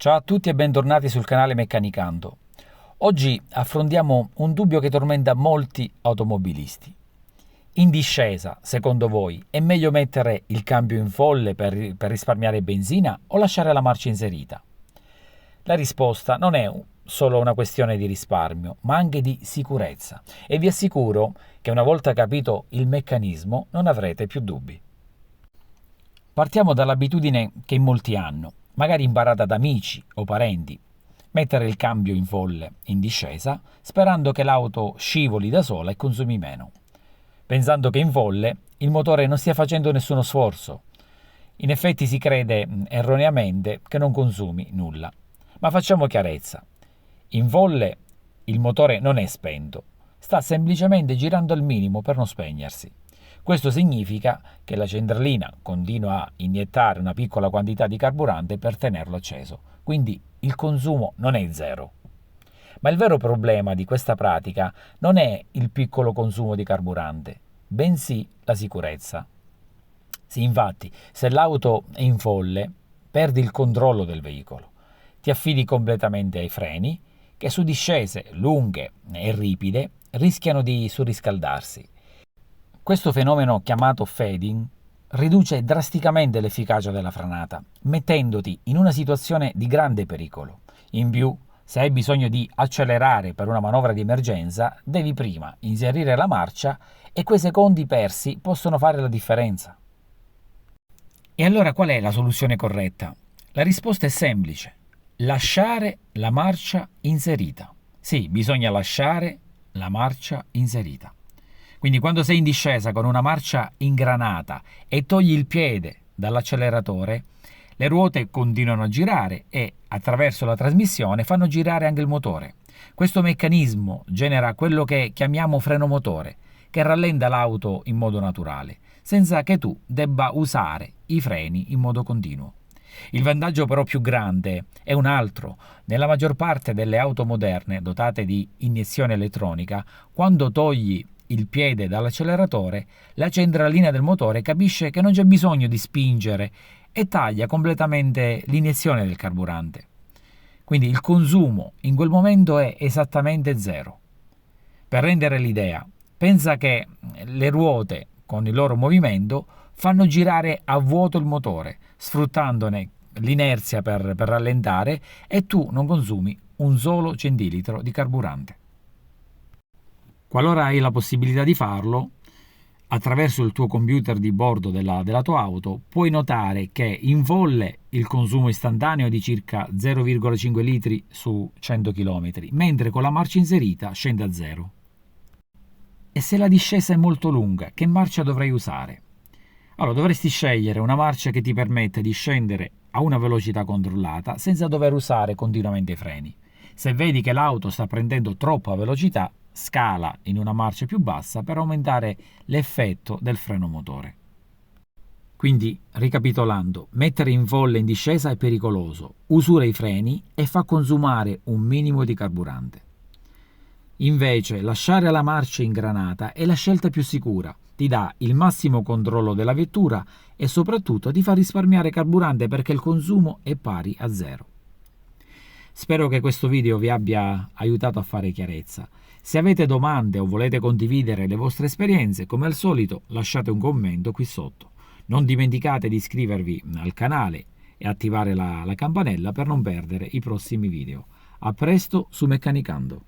Ciao a tutti e bentornati sul canale Meccanicando. Oggi affrontiamo un dubbio che tormenta molti automobilisti. In discesa, secondo voi, è meglio mettere il cambio in folle per risparmiare benzina o lasciare la marcia inserita? La risposta non è solo una questione di risparmio, ma anche di sicurezza, e vi assicuro che una volta capito il meccanismo non avrete più dubbi. Partiamo dall'abitudine che in molti hanno, magari imparata da amici o parenti, mettere il cambio in folle in discesa sperando che l'auto scivoli da sola e consumi meno, pensando che in folle il motore non stia facendo nessuno sforzo. In effetti si crede erroneamente che non consumi nulla. Ma facciamo chiarezza. In folle il motore non è spento, sta semplicemente girando al minimo per non spegnersi. Questo significa che la centralina continua a iniettare una piccola quantità di carburante per tenerlo acceso, quindi il consumo non è zero. Ma il vero problema di questa pratica non è il piccolo consumo di carburante, bensì la sicurezza. Sì, infatti, se l'auto è in folle, perdi il controllo del veicolo, ti affidi completamente ai freni, che su discese lunghe e ripide rischiano di surriscaldarsi. Questo fenomeno chiamato fading riduce drasticamente l'efficacia della frenata, mettendoti in una situazione di grande pericolo. In più, se hai bisogno di accelerare per una manovra di emergenza, devi prima inserire la marcia e quei secondi persi possono fare la differenza. E allora qual è la soluzione corretta? La risposta è semplice: lasciare la marcia inserita. Sì, bisogna lasciare la marcia inserita. Quindi quando sei in discesa con una marcia ingranata e togli il piede dall'acceleratore, le ruote continuano a girare e attraverso la trasmissione fanno girare anche il motore. Questo meccanismo genera quello che chiamiamo freno motore, che rallenta l'auto in modo naturale, senza che tu debba usare i freni in modo continuo. Il vantaggio però più grande è un altro. Nella maggior parte delle auto moderne dotate di iniezione elettronica, quando togli il piede dall'acceleratore, la centralina del motore capisce che non c'è bisogno di spingere e taglia completamente l'iniezione del carburante. Quindi il consumo in quel momento è esattamente zero. Per rendere l'idea, pensa che le ruote con il loro movimento fanno girare a vuoto il motore, sfruttandone l'inerzia per rallentare, e tu non consumi un solo centilitro di carburante. Qualora hai la possibilità di farlo, attraverso il tuo computer di bordo della tua auto, puoi notare che in folle il consumo istantaneo è di circa 0,5 litri su 100 km, mentre con la marcia inserita scende a zero. E se la discesa è molto lunga, che marcia dovrai usare? Allora, dovresti scegliere una marcia che ti permette di scendere a una velocità controllata senza dover usare continuamente i freni. Se vedi che l'auto sta prendendo troppa velocità, scala in una marcia più bassa per aumentare l'effetto del freno motore. Quindi, ricapitolando, mettere in folle in discesa è pericoloso, usura i freni e fa consumare un minimo di carburante. Invece, lasciare la marcia ingranata è la scelta più sicura, ti dà il massimo controllo della vettura e soprattutto ti fa risparmiare carburante perché il consumo è pari a zero. Spero che questo video vi abbia aiutato a fare chiarezza. Se avete domande o volete condividere le vostre esperienze, come al solito lasciate un commento qui sotto. Non dimenticate di iscrivervi al canale e attivare la campanella per non perdere i prossimi video. A presto su Meccanicando.